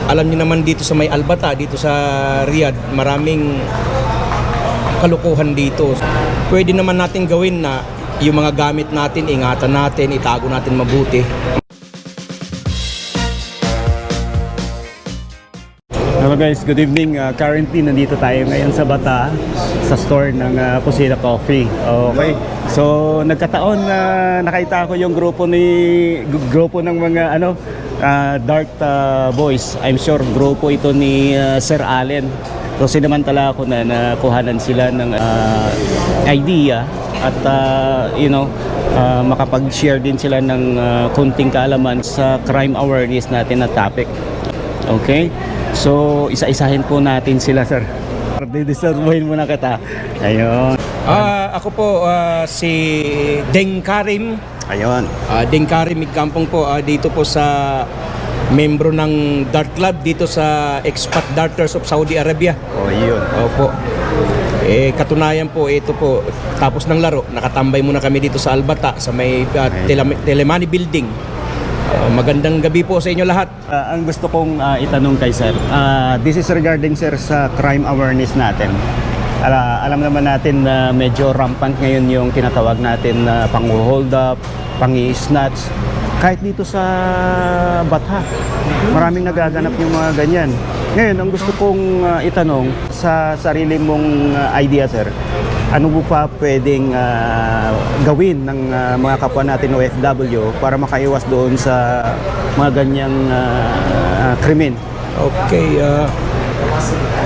Alam niyo naman dito sa may Albata, dito sa Riyadh, maraming kalukuhan dito. Pwede naman natin gawin na yung mga gamit natin, ingatan natin, itago natin mabuti. Hello guys, good evening. Currently nandito tayo ngayon sa Bata sa store ng Pusina Coffee. Okay. So nagkataon na nakita ko yung grupo ng mga Dart Boys. I'm sure grupo ito ni Sir Allen. So sinamantala ako na nakuhanan sila ng idea at makapag-share din sila ng kunting kaalaman sa crime awareness natin na topic. Okay? So, isa-isahin po natin sila, sir. Didisturbuhin muna kita. Ayun. Ako po si Deng Karim. Ayun. Deng Karim Igkampong po, dito po sa membro ng Dart Club dito sa Expat Darters of Saudi Arabia. Oh, yun. Opo. Katunayan po, ito po, tapos ng laro, nakatambay muna kami dito sa Albata sa may Telemani Building. Magandang gabi po sa inyo lahat. Ang gusto kong itanong kay sir, this is regarding sir sa crime awareness natin. Alam naman natin na medyo rampant ngayon yung tinatawag natin na pang-hold up, pang-snatch. Kahit dito sa Bata, maraming nagaganap yung mga ganyan. Ngayon, ang gusto kong itanong sa sarili mong idea sir, ano po pa pwedeng gawin ng mga kapwa natin OFW para makaiwas doon sa mga ganyang krimen? Okay,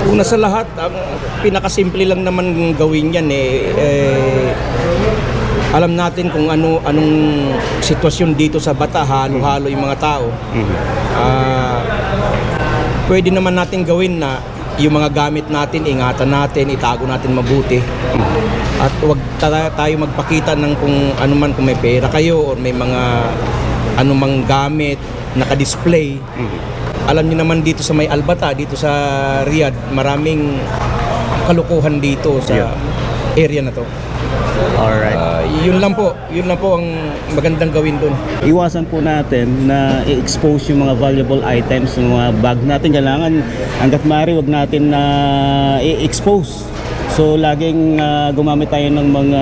una sa lahat, ang pinakasimple lang naman gawin yan alam natin kung anong sitwasyon dito sa Bata, halo-halo yung mga tao. Pwede naman natin gawin na yung mga gamit natin, ingatan natin, itago natin mabuti. At huwag tayo magpakita ng kung may pera kayo o may mga anumang gamit naka-display. Alam niyo naman dito sa may Albata, dito sa Riyadh, maraming kalukuhan dito sa area na to. Alright. Yun lang po ang magandang gawin doon. Iwasan po natin na i-expose yung mga valuable items ng mga bag natin. Kailangan hanggat maaari wag natin na i-expose. So laging gumamit tayo ng mga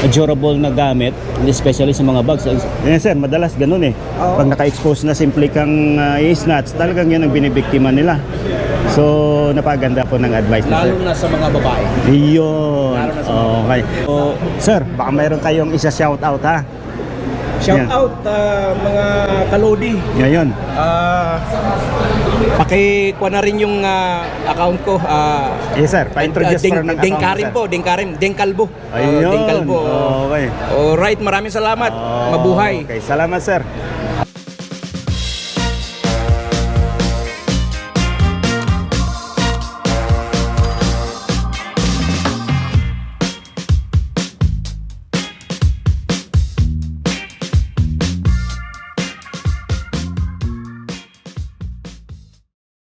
durable na gamit, especially sa mga bags. Yan sir, madalas ganun Pag naka-expose na simple kang i-snatch, talagang yan ang binibiktima nila. So napaganda po ng advice na sir. Lalo na sa mga babae. Iyon. Okay. So, sir, baka mayroon kayong isa-shoutout ha? Shout out mga kalodi. Ngayon. Pakikuha na rin yung account ko. Yes sir, pa-introduce po ng account. Deng Karim po, Deng Kalbo. Ayun. Deng Kalbo. Okay. Alright, maraming salamat. Mabuhay. Okay, salamat sir.